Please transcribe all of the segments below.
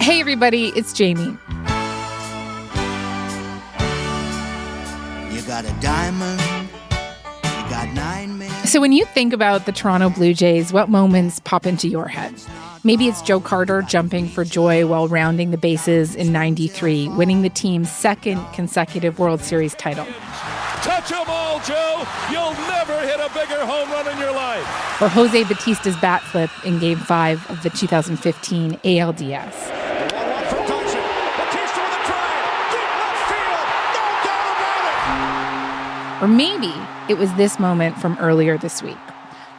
Hey, everybody, it's Jamie. You got a diamond, you got 9 minutes. So when you think about the Toronto Blue Jays, what moments pop into your head? Maybe it's Joe Carter jumping for joy while rounding the bases in '93, winning the team's second consecutive World Series title. Touch them all, Joe. You'll never hit a bigger home run in your life. Or Jose Bautista's bat flip in Game 5 of the 2015 ALDS. Or maybe it was this moment from earlier this week.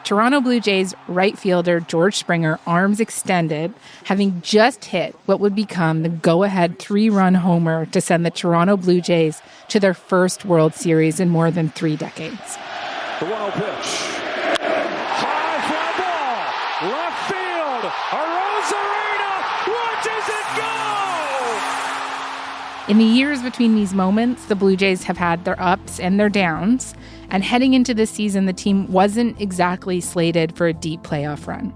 Toronto Blue Jays right fielder George Springer, arms extended, having just hit what would become the go-ahead 3-run homer to send the Toronto Blue Jays to their first World Series in more than 3 decades. The 1-0 pitch. High fly ball. Left field. Arozarena watches it go! In the years between these moments, the Blue Jays have had their ups and their downs. And heading into this season, the team wasn't exactly slated for a deep playoff run.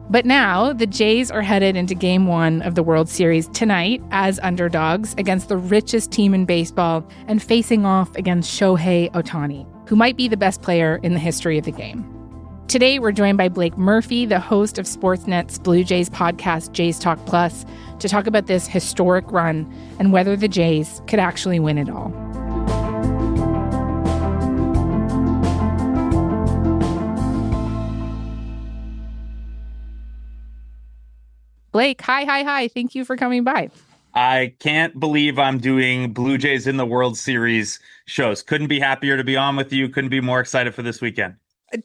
But now, the Jays are headed into Game 1 of the World Series tonight as underdogs against the richest team in baseball and facing off against Shohei Ohtani, who might be the best player in the history of the game. Today, we're joined by Blake Murphy, the host of Sportsnet's Blue Jays podcast, Jays Talk Plus, to talk about this historic run and whether the Jays could actually win it all. Blake, hi. Thank you for coming by. I can't believe I'm doing Blue Jays in the World Series shows. Couldn't be happier to be on with you. Couldn't be more excited for this weekend.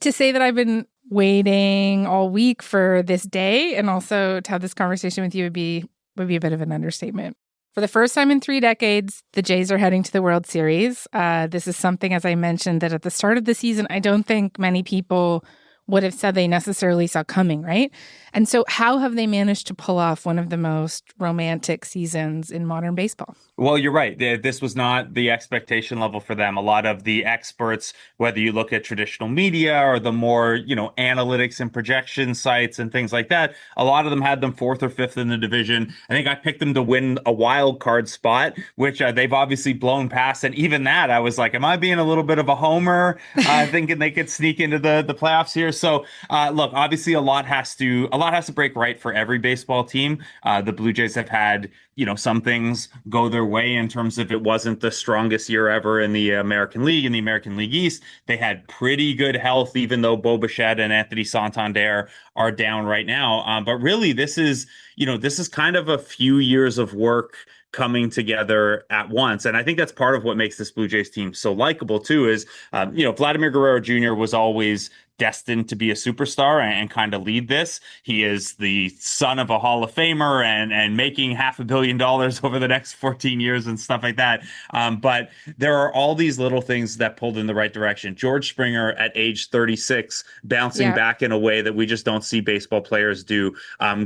To say that I've been waiting all week for this day and also to have this conversation with you would be a bit of an understatement. For the first time in 3 decades, the Jays are heading to the World Series. This is something, as I mentioned, that at the start of the season, I don't think many people would have said they necessarily saw coming, right? And so how have they managed to pull off one of the most romantic seasons in modern baseball? Well, you're right. This was not the expectation level for them. A lot of the experts, whether you look at traditional media or the more, analytics and projection sites and things like that, a lot of them had them 4th or 5th in the division. I think I picked them to win a wild card spot, which they've obviously blown past. And even that, I was like, am I being a little bit of a homer, thinking they could sneak into the playoffs here? So, look, obviously a lot has to break right for every baseball team. The Blue Jays have had, some things go their way in terms of it wasn't the strongest year ever in the American League, in the American League East. They had pretty good health, even though Bo Bichette and Anthony Santander are down right now. But really, this is kind of a few years of work coming together at once. And I think that's part of what makes this Blue Jays team so likable too is, Vladimir Guerrero Jr. was always destined to be a superstar and kind of lead this. He is the son of a Hall of Famer and making $500 million over the next 14 years and stuff like that. But there are all these little things that pulled in the right direction. George Springer at age 36, bouncing back in a way that we just don't see baseball players do.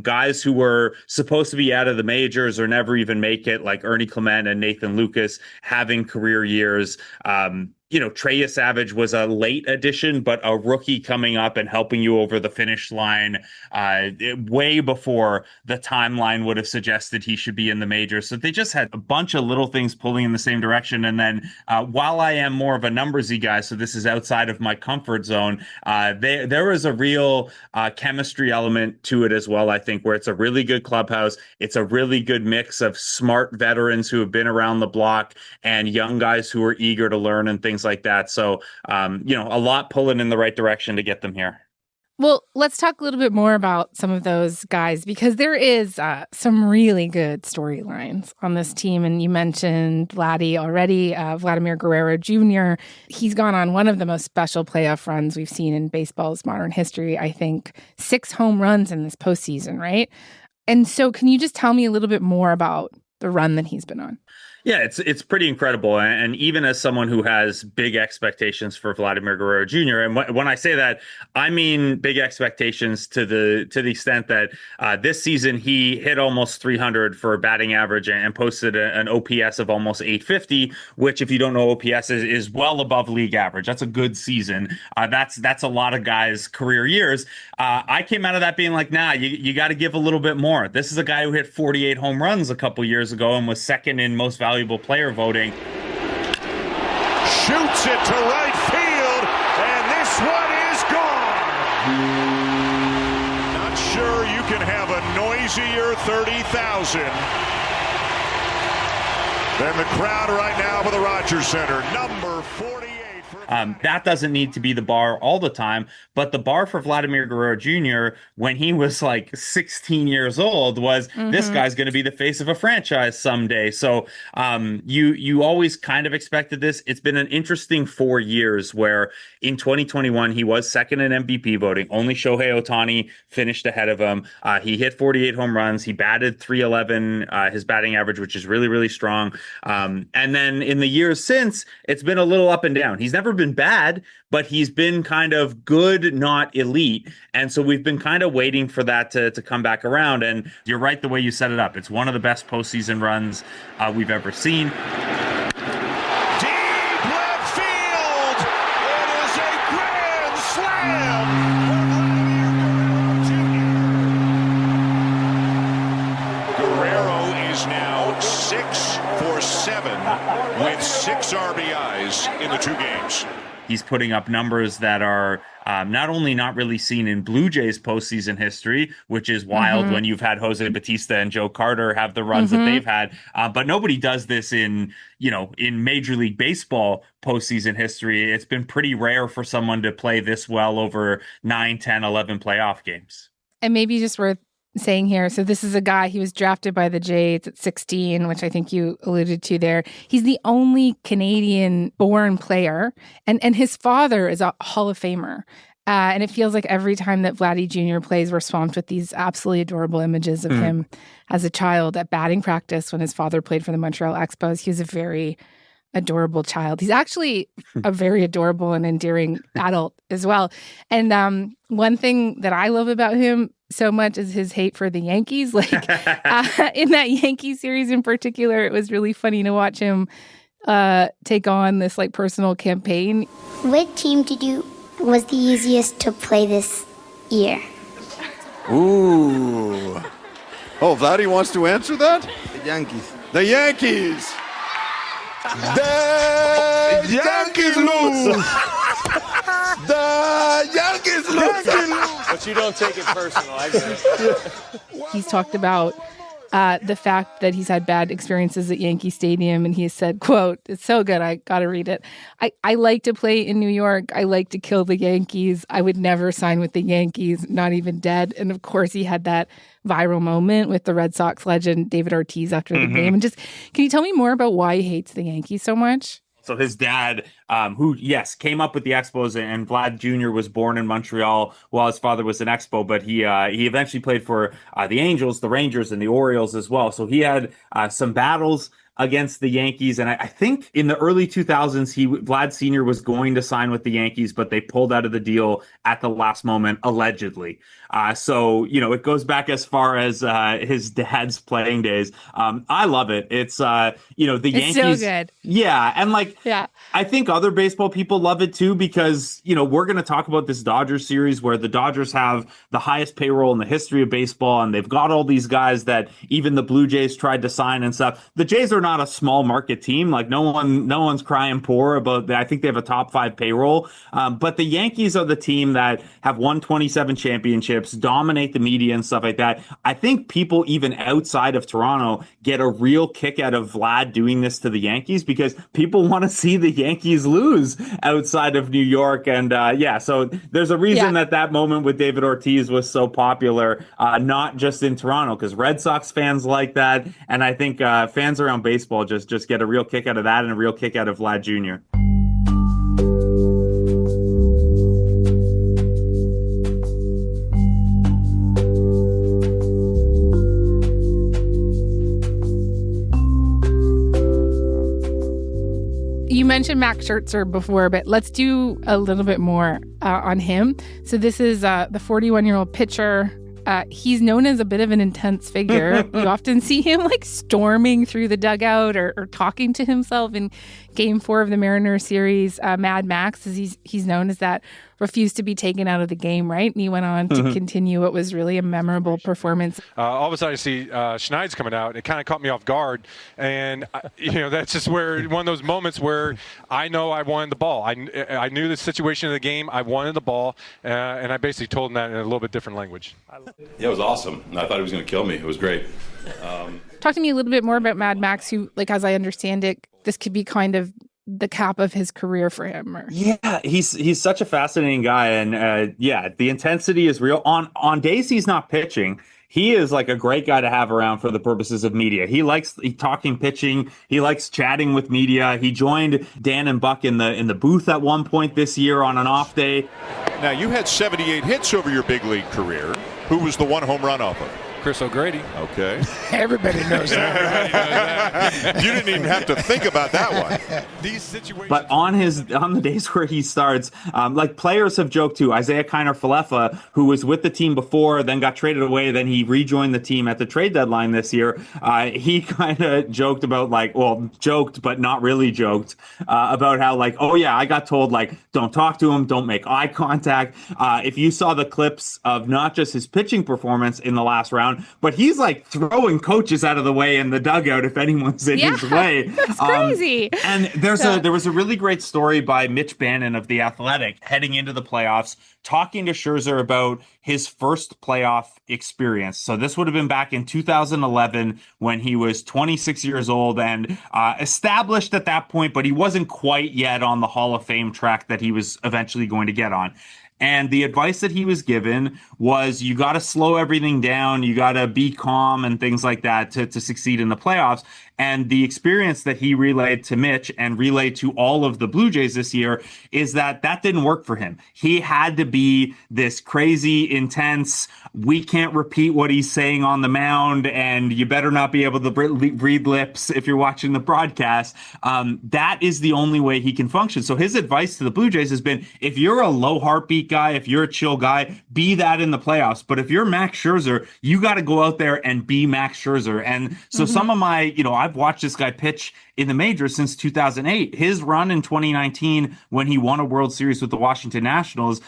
Guys who were supposed to be out of the majors or never even make it, like Ernie Clement and Nathan Lucas, having career years. Trey Yavage was a late addition, but a rookie coming up and helping you over the finish line way before the timeline would have suggested he should be in the majors. So they just had a bunch of little things pulling in the same direction. And then while I am more of a numbersy guy, so this is outside of my comfort zone, there is a real chemistry element to it as well, I think, where it's a really good clubhouse. It's a really good mix of smart veterans who have been around the block and young guys who are eager to learn and things like that. So, a lot pulling in the right direction to get them here. Well, let's talk a little bit more about some of those guys, because there is some really good storylines on this team. And you mentioned Vladdy already, Vladimir Guerrero Jr. He's gone on one of the most special playoff runs we've seen in baseball's modern history. I think 6 home runs in this postseason, right? And so can you just tell me a little bit more about the run that he's been on? Yeah, it's pretty incredible. And even as someone who has big expectations for Vladimir Guerrero Jr., and when I say that, I mean big expectations to the extent that this season he hit almost 300 for batting average and posted an OPS of almost 850, which, if you don't know, OPS is well above league average. That's a good season. That's a lot of guys' career years. I came out of that being like, nah, you got to give a little bit more. This is a guy who hit 48 home runs a couple years ago and was second in most valuable player voting. Shoots it to right field, and this one is gone. Not sure you can have a noisier 30,000 than the crowd right now for the Rogers Center. Number 48. That doesn't need to be the bar all the time, but the bar for Vladimir Guerrero Jr. when he was like 16 years old was this guy's going to be the face of a franchise someday. So you always kind of expected this. It's been an interesting 4 years where in 2021 he was second in MVP voting. Only Shohei Ohtani finished ahead of him. He hit 48 home runs. He batted .311, his batting average, which is really, really strong. And then in the years since, it's been a little up and down. He's never been bad, but he's been kind of good, not elite. And so we've been kind of waiting for that to come back around. And you're right the way you set it up. It's one of the best postseason runs we've ever seen. Deep left field. It is a grand slam for Guerrero is now 6 for 7 with 6 RBIs in the 2 games. He's putting up numbers that are not only not really seen in Blue Jays postseason history, which is wild when you've had Jose Bautista and Joe Carter have the runs that they've had, but nobody does this in Major League Baseball postseason history. It's been pretty rare for someone to play this well over 9, 10, 11 playoff games. And maybe just worth saying here, so this is a guy, he was drafted by the Jays at 16, which I think you alluded to there. He's the only Canadian-born player, and his father is a Hall of Famer. And it feels like every time that Vladdy Jr. plays, we're swamped with these absolutely adorable images of him as a child at batting practice when his father played for the Montreal Expos. He was a very adorable child. He's actually a very adorable and endearing adult as well. And one thing that I love about him so much is his hate for the Yankees. Like in that Yankee series in particular, it was really funny to watch him take on this like personal campaign. What team was the easiest to play this year? Ooh. Oh, Vladdy wants to answer that? The Yankees. The Yankees. The Yankees lose. The Yankees lose. But you don't take it personal, I guess. He's talked about the fact that he's had bad experiences at Yankee Stadium, and he has said, quote, "It's so good, I gotta read it. I like to play in New York. I like to kill the Yankees. I would never sign with the Yankees, not even dead." And of course, he had that viral moment with the Red Sox legend David Ortiz after the game. And just, can you tell me more about why he hates the Yankees so much? So his dad, who, yes, came up with the Expos, and Vlad Jr. was born in Montreal while his father was an Expo, but he eventually played for the Angels, the Rangers, and the Orioles as well. So he had some battles against the Yankees. And I think in the early 2000s, Vlad Sr. was going to sign with the Yankees, but they pulled out of the deal at the last moment, allegedly. So, it goes back as far as his dad's playing days. I love it. It's, the Yankees. It's so good. Yeah. And I think other baseball people love it too, because, we're going to talk about this Dodgers series where the Dodgers have the highest payroll in the history of baseball. And they've got all these guys that even the Blue Jays tried to sign and stuff. The Jays are not a small market team. Like no one's crying poor about that. I think they have a top 5 payroll. But the Yankees are the team that have won 27 championships, dominate the media and stuff like that. I think people even outside of Toronto get a real kick out of Vlad doing this to the Yankees because people want to see the Yankees lose outside of New York. And so there's a reason that moment with David Ortiz was so popular, not just in Toronto, because Red Sox fans like that. And I think fans around baseball just get a real kick out of that and a real kick out of Vlad Jr. mentioned Max Scherzer before, but let's do a little bit more on him. So this is the 41-year-old pitcher. He's known as a bit of an intense figure. You often see him like storming through the dugout or talking to himself in Game 4 of the Mariners series. Mad Max, as he's known as that, refused to be taken out of the game, right? And he went on to continue what was really a memorable performance. All of a sudden I see Schneider's coming out. It kind of caught me off guard. And, that's just where one of those moments where I know I wanted the ball. I knew the situation of the game. I wanted the ball. And I basically told him that in a little bit different language. Yeah, it was awesome. I thought he was going to kill me. It was great. Talk to me a little bit more about Mad Max, who, like, as I understand it, this could be kind of the cap of his career for him. Yeah, he's such a fascinating guy. And the intensity is real. On days he's not pitching, he is like a great guy to have around for the purposes of media. He likes talking pitching. He likes chatting with media. He joined Dan and Buck in the booth at one point this year on an off day. Now, you had 78 hits over your big league career. Who was the one home run off of? Chris O'Grady. Okay. Everybody knows that. You didn't even have to think about that one. These situations. But on the days where he starts, like players have joked too. Isaiah Kiner-Falefa, who was with the team before, then got traded away, then he rejoined the team at the trade deadline this year. He kind of joked about joked but not really joked about how I got told don't talk to him, don't make eye contact. If you saw the clips of not just his pitching performance in the last round, but he's throwing coaches out of the way in the dugout if anyone's in his way. That's crazy. And there was a really great story by Mitch Bannon of The Athletic heading into the playoffs, talking to Scherzer about his first playoff experience. So this would have been back in 2011 when he was 26 years old and established at that point, but he wasn't quite yet on the Hall of Fame track that he was eventually going to get on. And the advice that he was given was you got to slow everything down. You got to be calm and things like that to succeed in the playoffs. And the experience that he relayed to Mitch and relayed to all of the Blue Jays this year is that didn't work for him. He had to be this crazy, intense, we can't repeat what he's saying on the mound, and you better not be able to read lips if you're watching the broadcast. That is the only way he can function. So his advice to the Blue Jays has been, if you're a low heartbeat guy, if you're a chill guy, be that in the playoffs. But if you're Max Scherzer, you got to go out there and be Max Scherzer. And so some of my, I've watched this guy pitch in the majors since 2008. His run in 2019 when he won a World Series with the Washington Nationals,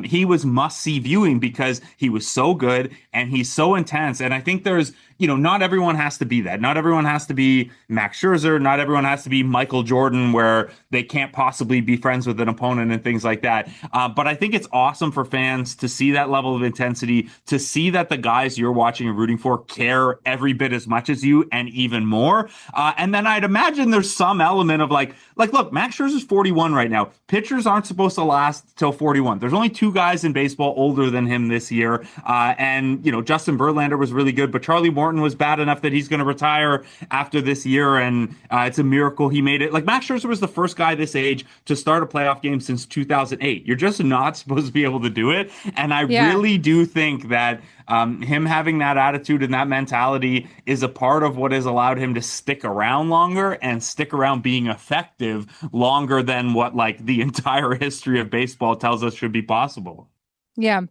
he was must-see viewing because he was so good and he's so intense. And I think there's, not everyone has to be that. Not everyone has to be Max Scherzer. Not everyone has to be Michael Jordan, where they can't possibly be friends with an opponent and things like that. But I think it's awesome for fans to see that level of intensity, to see that the guys you're watching and rooting for care every bit as much as you and even more. And then I'd imagine there's some element of look, Max Scherzer's 41 right now. Pitchers aren't supposed to last till 41. There's only two guys in baseball older than him this year. And Justin Verlander was really good, but Charlie Morton was bad enough that he's going to retire after this year. And it's a miracle he made it. Max Scherzer was the first guy this age to start a playoff game since 2008. You're just not supposed to be able to do it. And I really do think that him having that attitude and that mentality is a part of what has allowed him to stick around longer and stick around being effective longer than what the entire history of baseball tells us should be possible. Yeah,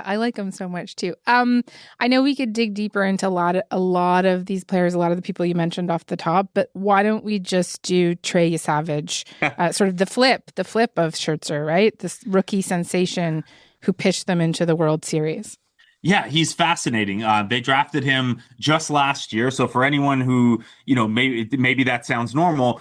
I like him so much too. I know we could dig deeper into a lot of these players, a lot of the people you mentioned off the top, but why don't we just do Trey Yavage, sort of the flip of Scherzer, right? This rookie sensation who pitched them into the World Series. Yeah, he's fascinating. They drafted him just last year. So for anyone who, maybe that sounds normal,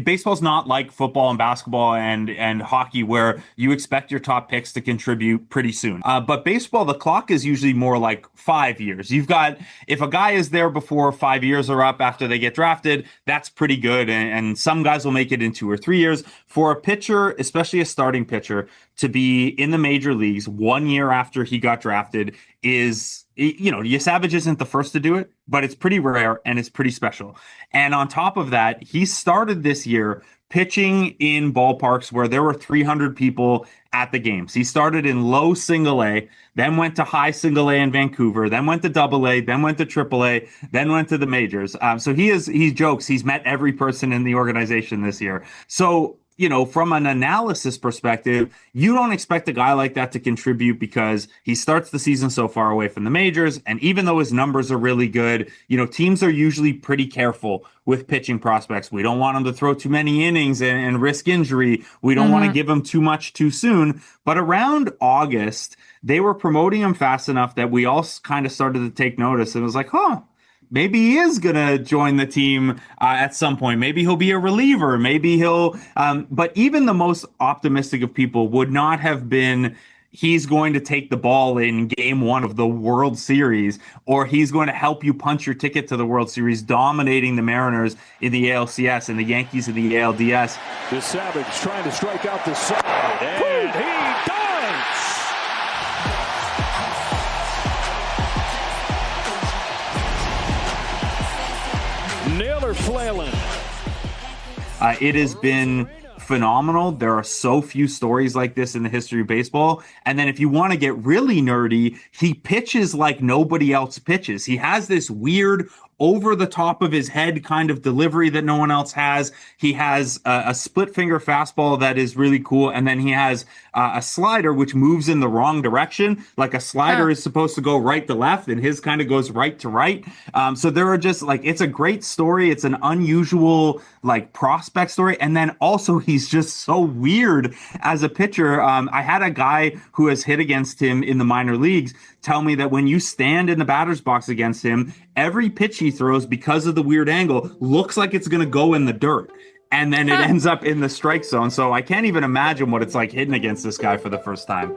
baseball's not like football and basketball and hockey where you expect your top picks to contribute pretty soon. But baseball, the clock is usually more like 5 years. You've got, if a guy is there before 5 years are up after they get drafted, that's pretty good. And some guys will make it in 2 or 3 years. For a pitcher, especially a starting pitcher, to be in the major leagues 1 year after he got drafted is, Yavage isn't the first to do it, but it's pretty rare and it's pretty special. And on top of that, he started this year pitching in ballparks where there were 300 people at the games. He started in low single A, then went to high single A in Vancouver, then went to double A, then went to triple A, then went to the majors. So he jokes he's met every person in the organization this year. So, from an analysis perspective, you don't expect a guy like that to contribute because he starts the season so far away from the majors. And even though his numbers are really good, teams are usually pretty careful with pitching prospects. We don't want him to throw too many innings and risk injury. We don't want to give him too much too soon. But around August, they were promoting him fast enough that we all kind of started to take notice. And it was like, maybe he is going to join the team at some point. Maybe he'll be a reliever. Maybe he'll but even the most optimistic of people would not have been he's going to take the ball in game 1 of the World Series, or he's going to help you punch your ticket to the World Series, dominating the Mariners in the ALCS and the Yankees in the ALDS. The Savage trying to strike out the side, and he dives! Naylor flailing. It has been phenomenal. There are so few stories like this in the history of baseball. And then if you want to get really nerdy, he pitches like nobody else pitches. He has this weird over the top of his head kind of delivery that no one else has. He has a split finger fastball that is really cool. And then he has a slider which moves in the wrong direction. Like a slider is supposed to go right to left, and his kind of goes right to right. So there are just it's a great story. It's an unusual prospect story. And then also he's just so weird as a pitcher. I had a guy who has hit against him in the minor leagues tell me that when you stand in the batter's box against him, every pitch he throws, because of the weird angle, looks like it's going to go in the dirt. And then it ends up in the strike zone. So I can't even imagine what it's like hitting against this guy for the first time.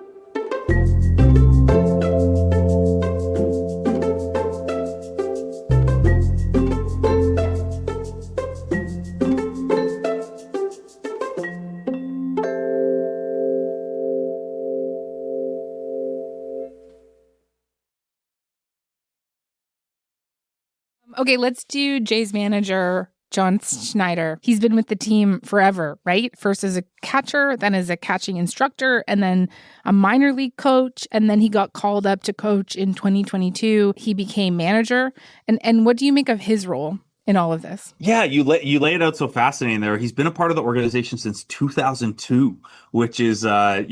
Okay, let's do Jay's manager, John Schneider. He's been with the team forever, right? First as a catcher, then as a catching instructor, and then a minor league coach. And then he got called up to coach in 2022. He became manager. And what do you make of his role in all of this? Yeah, you lay it out so fascinating there. He's been a part of the organization since 2002, which is, I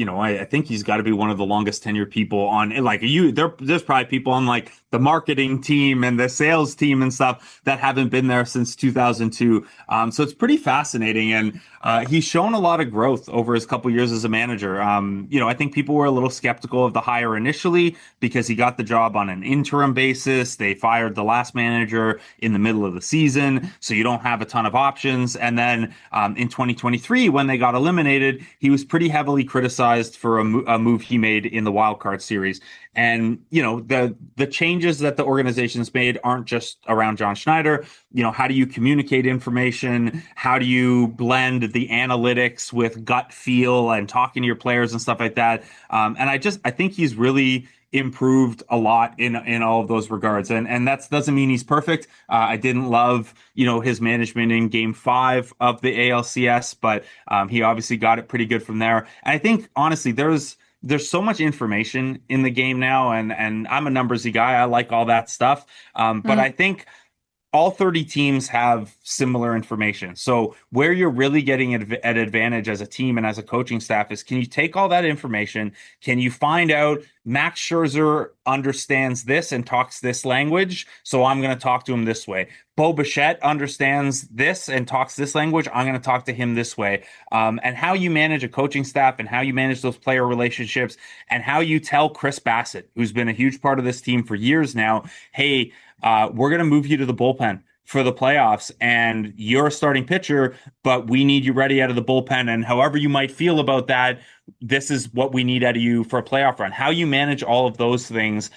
think he's got to be one of the longest tenured people on, there's probably people on the marketing team and the sales team and stuff that haven't been there since 2002. So it's pretty fascinating. And he's shown a lot of growth over his couple years as a manager. I think people were a little skeptical of the hire initially because he got the job on an interim basis. They fired the last manager in the middle of the season, so you don't have a ton of options. And then in 2023, when they got eliminated, he was pretty heavily criticized for a move he made in the wild card series. And, the changes that the organization's made aren't just around John Schneider. How do you communicate information? How do you blend the analytics with gut feel and talking to your players and stuff like that? And I think he's really improved a lot in all of those regards. And that doesn't mean he's perfect. I didn't love, his management in game 5 of the ALCS, but he obviously got it pretty good from there. And I think, honestly, there's so much information in the game now, and I'm a numbersy guy. I like all that stuff. But I think all 30 teams have similar information. So where you're really getting an advantage as a team and as a coaching staff is, can you take all that information? Can you find out Max Scherzer understands this and talks this language, so I'm going to talk to him this way. Bo Bichette understands this and talks this language, I'm going to talk to him this way. And how you manage a coaching staff and how you manage those player relationships and how you tell Chris Bassett, who's been a huge part of this team for years now, hey, we're going to move you to the bullpen for the playoffs, and you're a starting pitcher, but we need you ready out of the bullpen. And however you might feel about that, this is what we need out of you for a playoff run. How you manage all of those things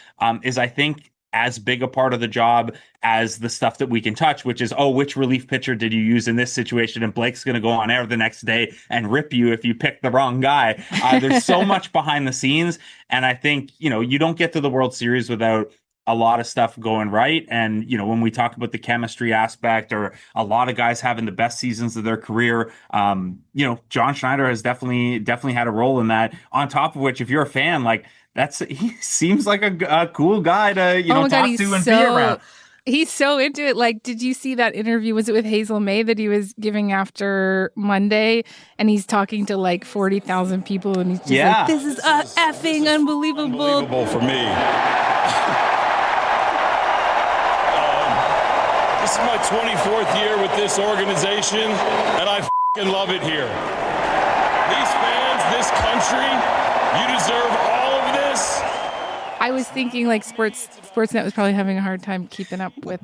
is, I think, as big a part of the job as the stuff that we can touch, which is, which relief pitcher did you use in this situation? And Blake's going to go on air the next day and rip you if you pick the wrong guy. There's so much behind the scenes. And I think, you don't get to the World Series without a lot of stuff going right. And, when we talk about the chemistry aspect or a lot of guys having the best seasons of their career, John Schneider has definitely had a role in that. On top of which, if you're a fan, like he seems like a cool guy to, talk to and be around. He's so into it. Like, did you see that interview? Was it with Hazel May that he was giving after Monday? And he's talking to like 40,000 people, and he's just like, "This is effing unbelievable." Unbelievable for me. This is my 24th year with this organization, and I fucking love it here. These fans, this country, you deserve all of this. I was thinking like Sportsnet was probably having a hard time keeping up with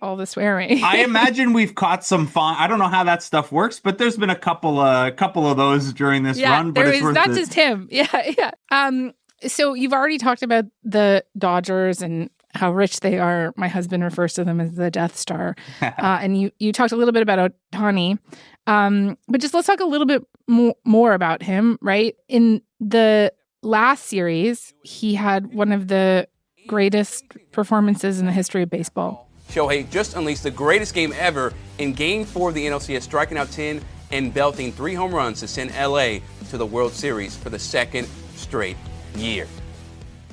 all the swearing. I imagine we've caught some fun. I don't know how that stuff works, but there's been a couple of those during this run. But it's not just him. Yeah. So you've already talked about the Dodgers and how rich they are. My husband refers to them as the Death Star. And you talked a little bit about Ohtani. But just let's talk a little bit more about him, right? In the last series, he had one of the greatest performances in the history of baseball. Shohei just unleashed the greatest game ever in Game 4 of the NLCS, striking out 10 and belting 3 home runs to send LA to the World Series for the second straight year.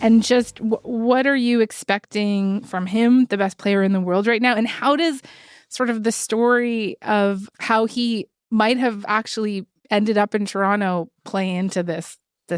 And just what are you expecting from him, the best player in the world right now? And how does sort of the story of how he might have actually ended up in Toronto play into this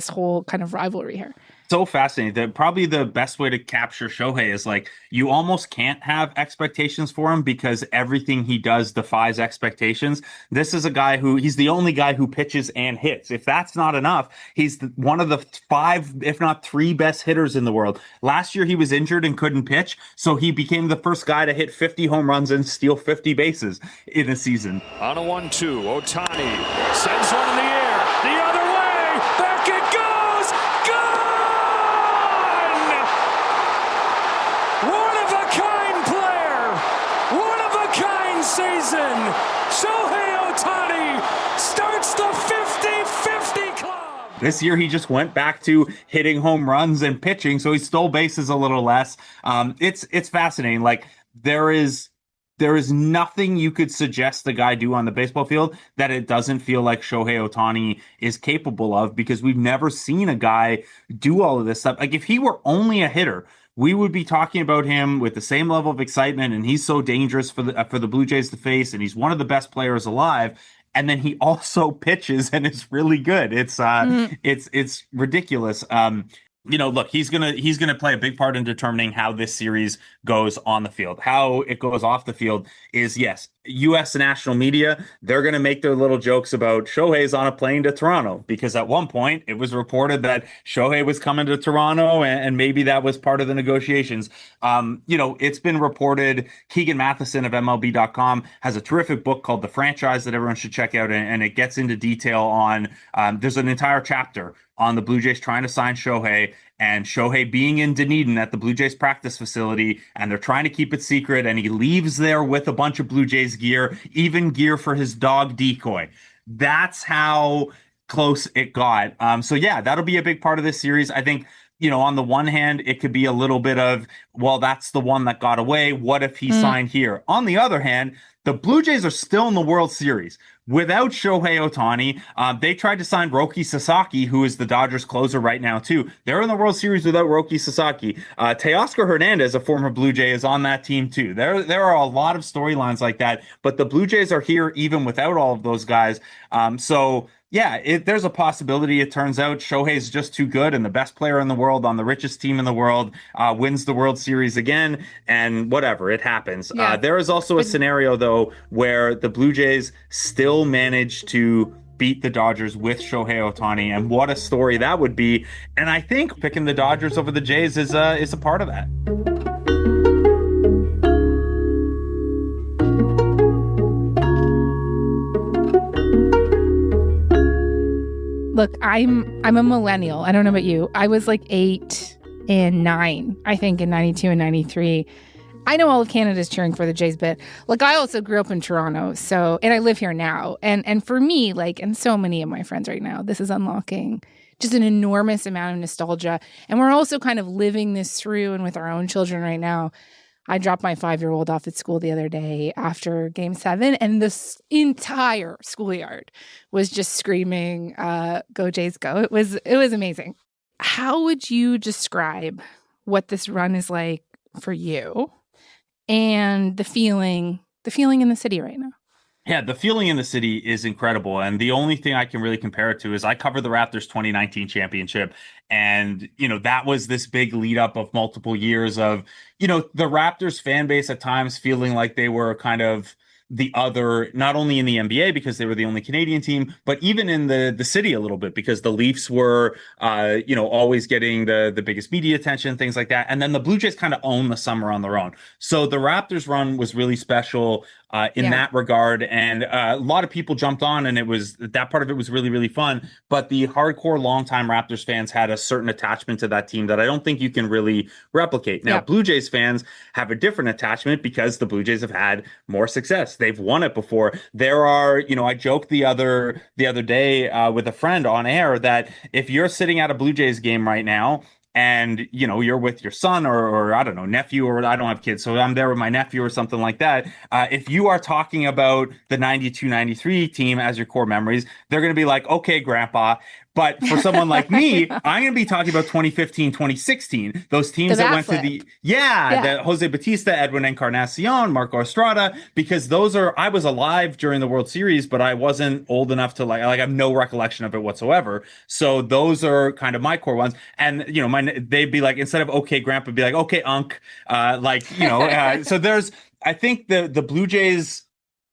whole kind of rivalry here? So fascinating. Probably the best way to capture Shohei is like you almost can't have expectations for him because everything he does defies expectations. This is a guy he's the only guy who pitches and hits. If that's not enough, he's one of the 5, if not 3 best hitters in the world. Last year he was injured and couldn't pitch, so he became the first guy to hit 50 home runs and steal 50 bases in a season. On a 1-2, Ohtani sends one in the air. The other way, back it goes. Gone! One-of-a-kind player. One-of-a-kind season. Shohei Ohtani starts the 50-50 club. This year, he just went back to hitting home runs and pitching, so he stole bases a little less. It's fascinating. Like, there is nothing you could suggest the guy do on the baseball field that it doesn't feel like Shohei Ohtani is capable of, because we've never seen a guy do all of this stuff. Like, if he were only a hitter, we would be talking about him with the same level of excitement, and he's so dangerous for the Blue Jays to face, and he's one of the best players alive. And then he also pitches and is really good. It's ridiculous. Look, he's gonna play a big part in determining how this series goes on the field. How it goes off the field is, yes, U.S. national media, they're gonna make their little jokes about Shohei's on a plane to Toronto, because at one point it was reported that Shohei was coming to Toronto, and maybe that was part of the negotiations. It's been reported. Keegan Matheson of MLB.com has a terrific book called The Franchise that everyone should check out, and it gets into detail on. There's an entire chapter on the Blue Jays trying to sign Shohei, and Shohei being in Dunedin at the Blue Jays practice facility, and they're trying to keep it secret, and he leaves there with a bunch of Blue Jays gear, even gear for his dog Decoy. That's how close it got. So yeah, that'll be a big part of this series. I think, on the one hand, it could be a little bit of, well, that's the one that got away. What if he signed here? On the other hand, the Blue Jays are still in the World Series. Without Shohei Ohtani, they tried to sign Roki Sasaki, who is the Dodgers closer right now, too. They're in the World Series without Roki Sasaki. Teoscar Hernandez, a former Blue Jay, is on that team, too. There are a lot of storylines like that, but the Blue Jays are here even without all of those guys. Yeah, there's a possibility. It turns out Shohei's just too good, and the best player in the world on the richest team in the world wins the World Series again, and whatever, it happens. Yeah. There is also a scenario, though, where the Blue Jays still manage to beat the Dodgers with Shohei Ohtani, and what a story that would be. And I think picking the Dodgers over the Jays is a part of that. Look, I'm a millennial. I don't know about you. I was like 8 and 9, I think, in 92 and 93. I know all of Canada's cheering for the Jays, but look, I also grew up in Toronto, and I live here now. And for me, like, and so many of my friends right now, this is unlocking just an enormous amount of nostalgia. And we're also kind of living this through and with our own children right now. I dropped my 5-year-old off at school the other day after Game 7, and this entire schoolyard was just screaming, "Go Jays, go!" It was amazing. How would you describe what this run is like for you and the feeling in the city right now? Yeah, the feeling in the city is incredible. And the only thing I can really compare it to is I covered the Raptors 2019 championship. And, that was this big lead up of multiple years of, the Raptors fan base at times feeling like they were kind of the other, not only in the NBA because they were the only Canadian team, but even in the city a little bit because the Leafs were, always getting the biggest media attention, things like that. And then the Blue Jays kind of own the summer on their own. So the Raptors run was really special in that regard. And a lot of people jumped on, and that part of it was really, really fun. But the hardcore longtime Raptors fans had a certain attachment to that team that I don't think you can really replicate. Now, Blue Jays fans have a different attachment because the Blue Jays have had more success. They've won it before. There are, I joked the other day with a friend on air that if you're sitting at a Blue Jays game right now and, you're with your son or I don't know, nephew, or I don't have kids, so I'm there with my nephew or something like that. If you are talking about the 92-93 team as your core memories, they're going to be like, okay, grandpa. But for someone like me, I'm going to be talking about 2015, 2016, those teams that went to the Jose Bautista, Edwin Encarnacion, Marco Estrada, because I was alive during the World Series, but I wasn't old enough to I have no recollection of it whatsoever. So those are kind of my core ones. And, they'd be like, instead of okay, grandpa, be like, okay, Unc, so I think the Blue Jays,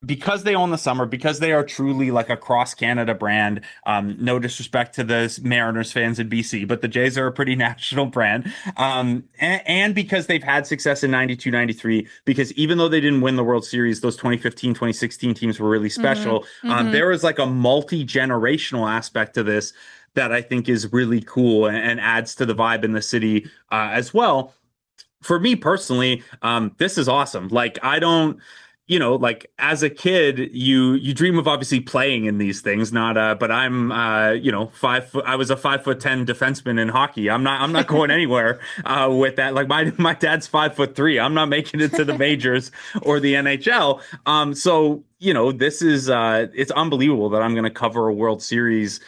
because they own the summer, because they are truly like a cross Canada brand, no disrespect to the Mariners fans in BC, but the Jays are a pretty national brand. And because they've had success in 92-93, because even though they didn't win the World Series, those 2015, 2016 teams were really special. There is like a multi-generational aspect to this that I think is really cool and adds to the vibe in the city as well. For me personally, this is awesome. As a kid, you dream of obviously playing in these things, but I'm, 5 foot, I was a 5'10" defenseman in hockey. I'm not going anywhere, with that. Like my dad's 5'3". I'm not making it to the majors or the NHL. So, this is, it's unbelievable that I'm going to cover a World Series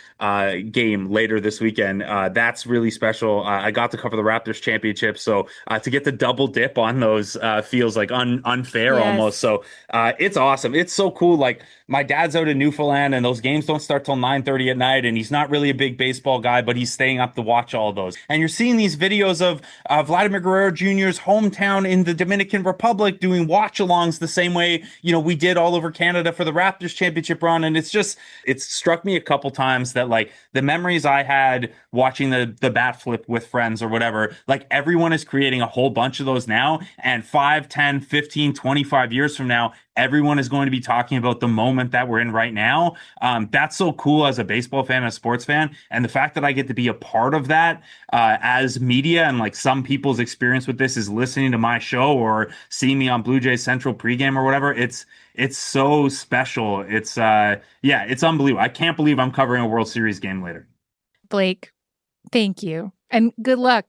game later this weekend. That's really special. I got to cover the Raptors championship. So to get the double dip on those feels like unfair almost. So it's awesome. It's so cool. Like my dad's out in Newfoundland and those games don't start till 9:30 at night. And he's not really a big baseball guy, but he's staying up to watch all of those. And you're seeing these videos of Vladimir Guerrero Jr.'s hometown in the Dominican Republic doing watch-alongs the same way, we did all over Canada for the Raptors championship run. And it's struck me a couple times that like the memories I had watching the bat flip with friends or whatever, like everyone is creating a whole bunch of those now. And 5, 10, 15, 25 years from now, everyone is going to be talking about the moment that we're in right now. That's so cool as a baseball fan, a sports fan. And the fact that I get to be a part of that as media, and like some people's experience with this is listening to my show or seeing me on Blue Jays Central pregame or whatever. It's so special. It's unbelievable. I can't believe I'm covering a World Series game later. Blake, thank you. And good luck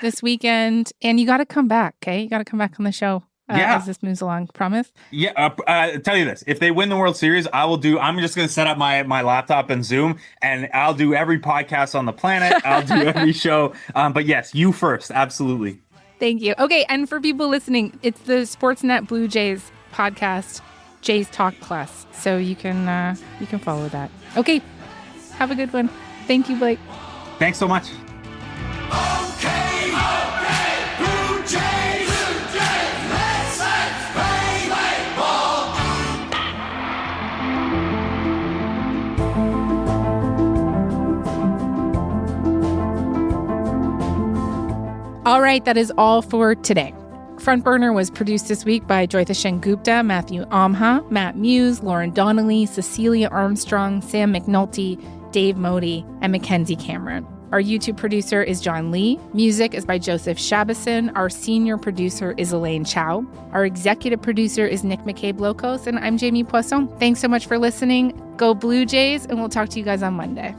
this weekend. And you got to come back, okay? You got to come back on the show. As this moves along, promise? Yeah, tell you this. If they win the World Series, I'm just going to set up my laptop and Zoom, and I'll do every podcast on the planet. I'll do every show. But yes, you first. Absolutely. Thank you. Okay, and for people listening, it's the Sportsnet Blue Jays podcast, Jays Talk Plus. So you can follow that. Okay, have a good one. Thank you, Blake. Thanks so much. All right, that is all for today. Front Burner was produced this week by Joyita Sengupta, Matthew Amha, Matt Muse, Lauren Donnelly, Cecilia Armstrong, Sam McNulty, Dave Modi, and Mackenzie Cameron. Our YouTube producer is John Lee. Music is by Joseph Shabison. Our senior producer is Elaine Chow. Our executive producer is Nick McCabe-Locos, and I'm Jamie Poisson. Thanks so much for listening. Go Blue Jays, and we'll talk to you guys on Monday.